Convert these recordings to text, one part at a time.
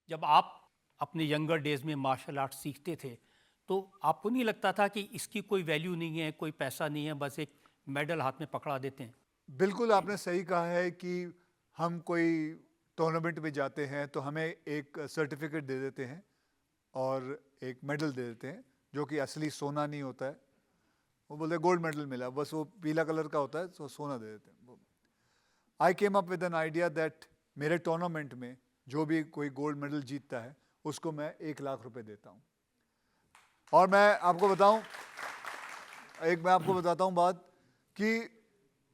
जब आप अपने यंगर डेज में मार्शल आर्ट सीखते थे तो आपको नहीं लगता था कि इसकी कोई वैल्यू नहीं है, कोई पैसा नहीं है, बस एक मेडल हाथ में पकड़ा देते हैं? बिल्कुल आपने सही कहा है कि हम कोई टूर्नामेंट में जाते हैं तो हमें एक सर्टिफिकेट दे देते हैं और एक मेडल दे देते हैं जो कि असली सोना नहीं होता है। वो बोलते हैं गोल्ड मेडल मिला, बस वो पीला कलर का होता है तो सोना दे देते हैं। I came up with an idea that मेरे टूर्नामेंट में जो भी कोई गोल्ड मेडल जीतता है उसको मैं 1 लाख रुपए देता हूँ। और मैं आपको बताता हूँ बात कि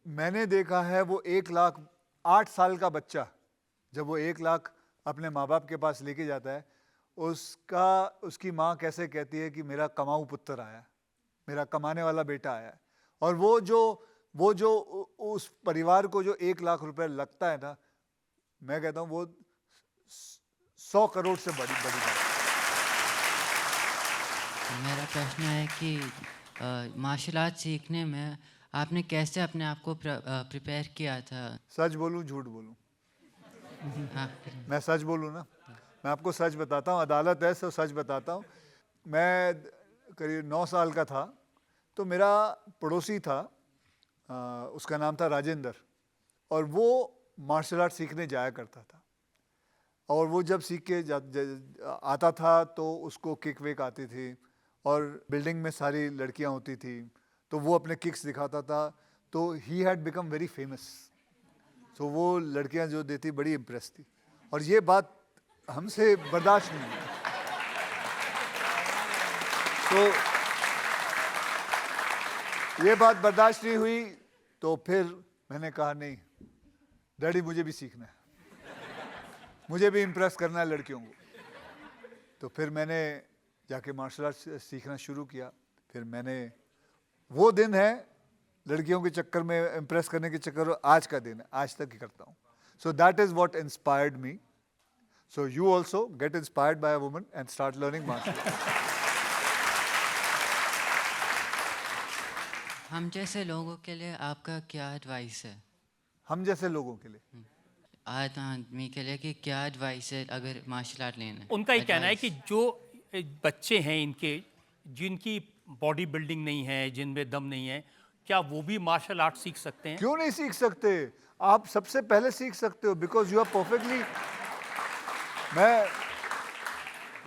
मैंने देखा है वो 1 लाख 8 साल का बच्चा जब वो 1 लाख अपने माँ बाप के पास लेके जाता है, उसकी माँ कैसे कहती है कि मेरा कमाऊ पुत्र आया, मेरा कमाने वाला बेटा आया। और वो जो उस परिवार को जो 1 लाख रुपए लगता है ना, मैं कहता हूँ वो 100 करोड़ से बड़ी बड़ी बात है। मेरा प्रश्न है कि मार्शल आर्ट सीखने में आपने कैसे अपने आप को प्रिपेयर किया था? सच बोलूं झूठ बोलूं? हाँ। मैं सच बोलूं ना, मैं आपको सच बताता हूँ, अदालत है तो सच बताता हूँ। मैं करीब 9 साल का था तो मेरा पड़ोसी था, उसका नाम था राजेंद्र, और वो मार्शल आर्ट सीखने जाया करता था। और वो जब सीख के आता था तो उसको किक विक आती थी और बिल्डिंग में सारी लड़कियां होती थी तो वो अपने किक्स दिखाता था, तो he had become very famous. तो वो लड़कियां जो देती बड़ी इम्प्रेस थी और ये बात हमसे बर्दाश्त नहीं हुई। तो ये बात बर्दाश्त नहीं हुई तो फिर मैंने कहा नहीं डैडी, मुझे भी सीखना है, मुझे भी इम्प्रेस करना है लड़कियों को। तो फिर मैंने जाके मार्शल आर्ट सीखना शुरू किया। फिर मैंने, वो दिन है लड़कियों के चक्कर में इम्प्रेस करने के चक्कर में, आज का दिन है, आज तक ही करता हूँ। So that is what inspired me. So you also get inspired by a woman and start learning martial art. हम जैसे लोगों के लिए आपका क्या एडवाइस है? हम जैसे लोगों के लिए आदमी के लिए कि क्या एडवाइस है अगर मार्शल आर्ट लेना है? उनका ये कहना है कि Advice। जो बच्चे हैं इनके, जिनकी बॉडी बिल्डिंग नहीं है, जिनमें दम नहीं है, क्या वो भी मार्शल आर्ट सीख सकते हैं? क्यों नहीं सीख सकते? आप सबसे पहले सीख सकते हो बिकॉज यू आर परफेक्टली। मैं,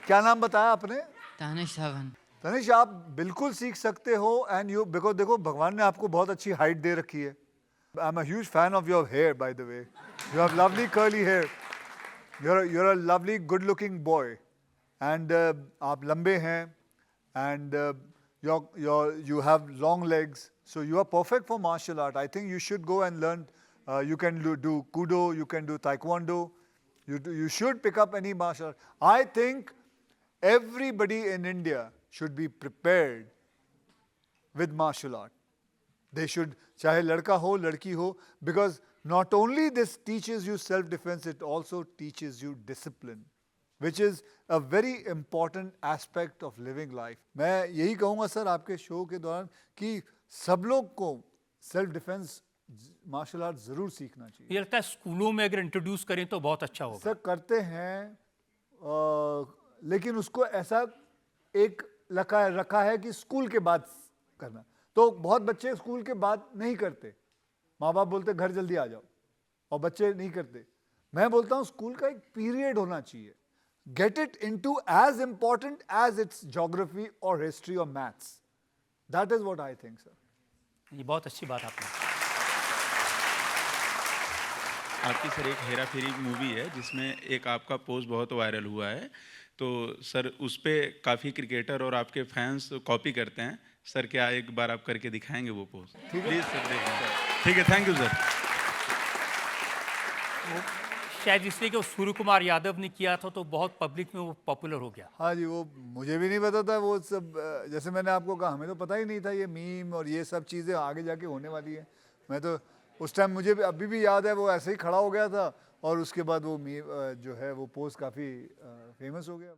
क्या नाम बताया आपने? तानिश धवन। तनिष, आप बिल्कुल सीख सकते हो एंड यू, बिकॉज देखो भगवान ने आपको बहुत अच्छी हाइट दे रखी है। I am a huge fan of your hair by the way, you have lovely curly hair, you're a lovely good looking boy and आप लंबे हैं and you have long legs, so you are perfect for martial art. I think you should go and learn. You can do kudo, you can do taekwondo, you should pick up any martial art. I think everybody in India should be prepared with martial art. They should, चाहे लड़का हो लड़की हो, because not only this teaches you self-defense, it also teaches you discipline, which is a very important aspect of living life. मैं यही कहूँगा sir आपके show के दौरान कि सब लोग को सेल्फ डिफेंस मार्शल आर्ट जरूर सीखना चाहिए। ये लगता है स्कूलों में अगर इंट्रोड्यूस करें तो बहुत अच्छा होगा। सर करते हैं, लेकिन उसको ऐसा एक रखा है कि स्कूल के बाद करना, तो बहुत बच्चे स्कूल के बाद नहीं करते। माँ बाप बोलते घर जल्दी आ जाओ और बच्चे नहीं करते। मैं बोलता हूँ स्कूल का एक पीरियड होना चाहिए, get it into as important as it's geography और हिस्ट्री और maths. That is what I think sir. ये बहुत अच्छी बात आपने। आपकी सर एक हेरा फेरी मूवी है जिसमें एक आपका पोस्ट बहुत वायरल हुआ है, तो सर उस पर काफ़ी क्रिकेटर और आपके फैंस कॉपी करते हैं। सर क्या एक बार आप करके दिखाएंगे वो पोस्ट? प्लीज़ सर देखें। ठीक है, थैंक यू सर। शायद इसलिए कि वो सूर्य कुमार यादव ने किया था तो बहुत पब्लिक में वो पॉपुलर हो गया। हाँ जी, वो मुझे भी नहीं पता था वो सब, जैसे मैंने आपको कहा हमें तो पता ही नहीं था ये मीम और ये सब चीज़ें आगे जाके होने वाली है। मैं तो उस टाइम, मुझे भी अभी भी याद है, वो ऐसे ही खड़ा हो गया था और उसके बाद वो मीम जो है वो पोस्ट काफ़ी फेमस हो गया।